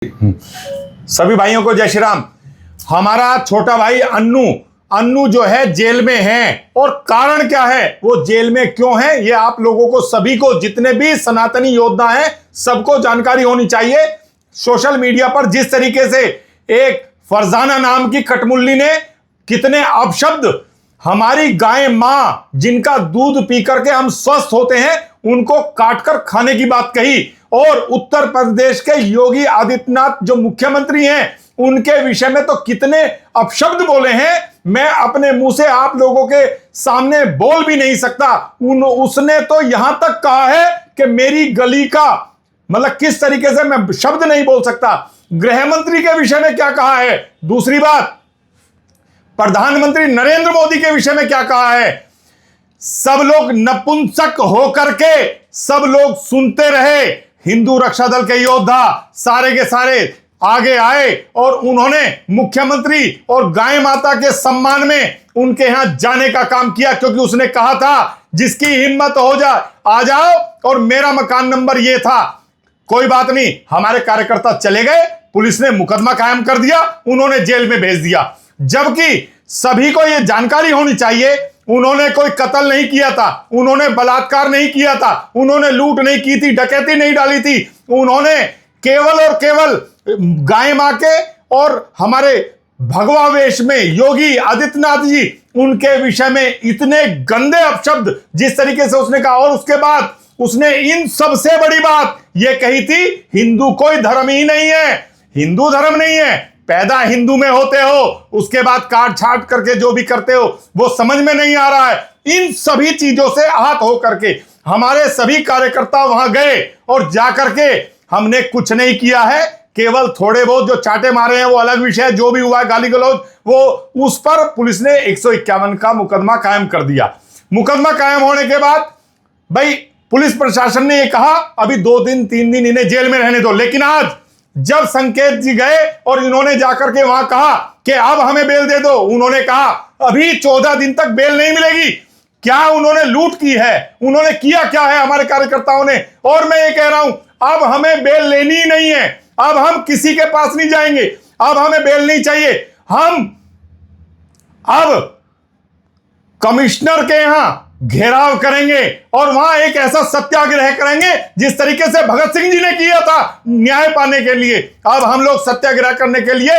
सभी भाइयों को जय श्री राम। हमारा छोटा भाई अन्नू जो है जेल में है, और कारण क्या है, वो जेल में क्यों है, ये आप लोगों को सभी को, जितने भी सनातनी योद्धा हैं, सबको जानकारी होनी चाहिए। सोशल मीडिया पर जिस तरीके से एक फरजाना नाम की कटमुल्ली ने कितने अपशब्द हमारी गाय मां जिनका दूध पी करके हम स्वस्थ होते हैं उनको काटकर खाने की बात कही, और उत्तर प्रदेश के योगी आदित्यनाथ जो मुख्यमंत्री हैं उनके विषय में तो कितने अपशब्द बोले हैं, मैं अपने मुंह से आप लोगों के सामने बोल भी नहीं सकता। उसने तो यहां तक कहा है कि मेरी गली का, मतलब किस तरीके से मैं शब्द नहीं बोल सकता। गृह मंत्री के विषय में क्या कहा है, दूसरी बात प्रधानमंत्री नरेंद्र मोदी के विषय में क्या कहा है। सब लोग नपुंसक होकर के सब लोग सुनते रहे। हिंदू रक्षा दल के योद्धा सारे के सारे आगे आए और उन्होंने मुख्यमंत्री और गाय माता के सम्मान में उनके यहां जाने का काम किया, क्योंकि उसने कहा था जिसकी हिम्मत हो जाए आ जाओ, और मेरा मकान नंबर ये था। कोई बात नहीं, हमारे कार्यकर्ता चले गए, पुलिस ने मुकदमा कायम कर दिया, उन्होंने जेल में भेज दिया। जबकि सभी को यह जानकारी होनी चाहिए, उन्होंने कोई कत्ल नहीं किया था, उन्होंने बलात्कार नहीं किया था, उन्होंने लूट नहीं की थी, डकैती नहीं डाली थी, उन्होंने केवल और केवल गाय मां के और हमारे भगवा वेश में योगी आदित्यनाथ जी उनके विषय में इतने गंदे अपशब्द जिस तरीके से उसने कहा, और उसके बाद उसने इन सबसे बड़ी बात यह कही थी, हिंदू कोई धर्म ही नहीं है, हिंदू धर्म नहीं है, पैदा हिंदू में होते हो, उसके बाद काट छाट करके जो भी करते हो वो समझ में नहीं आ रहा है। इन सभी चीजों से आहत होकर के हमारे सभी कार्यकर्ता वहां गए, और जाकर के हमने कुछ नहीं किया है, केवल थोड़े बहुत जो चाटे मारे हैं वो अलग विषय है, जो भी हुआ गाली गलौज वो उस पर पुलिस ने 151 का मुकदमा कायम कर दिया। मुकदमा कायम होने के बाद भाई पुलिस प्रशासन ने ये कहा अभी 2 दिन 3 दिन इन्हें जेल में रहने दो, लेकिन आज जब संकेत जी गए और इन्होंने जाकर के वहां कहा कि अब हमें बेल दे दो, उन्होंने कहा अभी 14 दिन तक बेल नहीं मिलेगी। क्या उन्होंने लूट की है, उन्होंने किया क्या है हमारे कार्यकर्ताओं ने। और मैं ये कह रहा हूं अब हमें बेल लेनी ही नहीं है, अब हम किसी के पास नहीं जाएंगे, अब हमें बेल नहीं चाहिए। हम अब कमिश्नर के यहां घेराव करेंगे और वहां एक ऐसा सत्याग्रह करेंगे जिस तरीके से भगत सिंह जी ने किया था न्याय पाने के लिए। अब हम लोग सत्याग्रह करने के लिए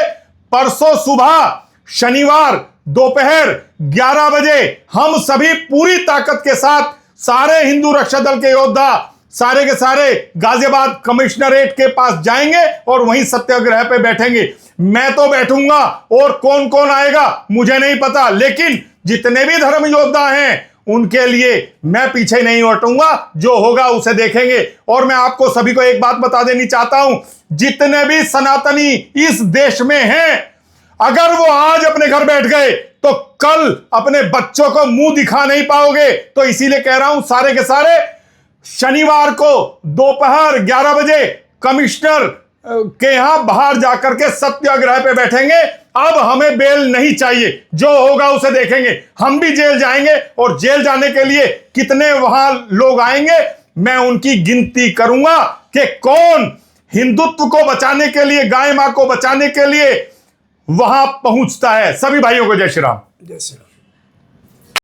परसों सुबह शनिवार दोपहर 11 बजे हम सभी पूरी ताकत के साथ सारे हिंदू रक्षा दल के योद्धा सारे के सारे गाजियाबाद कमिश्नरेट के पास जाएंगे और वहीं सत्याग्रह पे बैठेंगे। मैं तो बैठूंगा और कौन कौन आएगा मुझे नहीं पता, लेकिन जितने भी धर्म योद्धा हैं उनके लिए मैं पीछे नहीं हटूंगा, जो होगा उसे देखेंगे। और मैं आपको सभी को एक बात बता देनी चाहता हूं, जितने भी सनातनी इस देश में हैं, अगर वो आज अपने घर बैठ गए तो कल अपने बच्चों को मुंह दिखा नहीं पाओगे। तो इसीलिए कह रहा हूं सारे के सारे शनिवार को दोपहर 11 बजे कमिश्नर के यहां बाहर जाकर के सत्याग्रह पे बैठेंगे। अब हमें बेल नहीं चाहिए, जो होगा उसे देखेंगे। हम भी जेल जाएंगे और जेल जाने के लिए कितने वहां लोग आएंगे मैं उनकी गिनती करूंगा कि कौन हिंदुत्व को बचाने के लिए, गाय मां को बचाने के लिए वहां पहुंचता है। सभी भाइयों को जय श्री राम। जय श्री राम।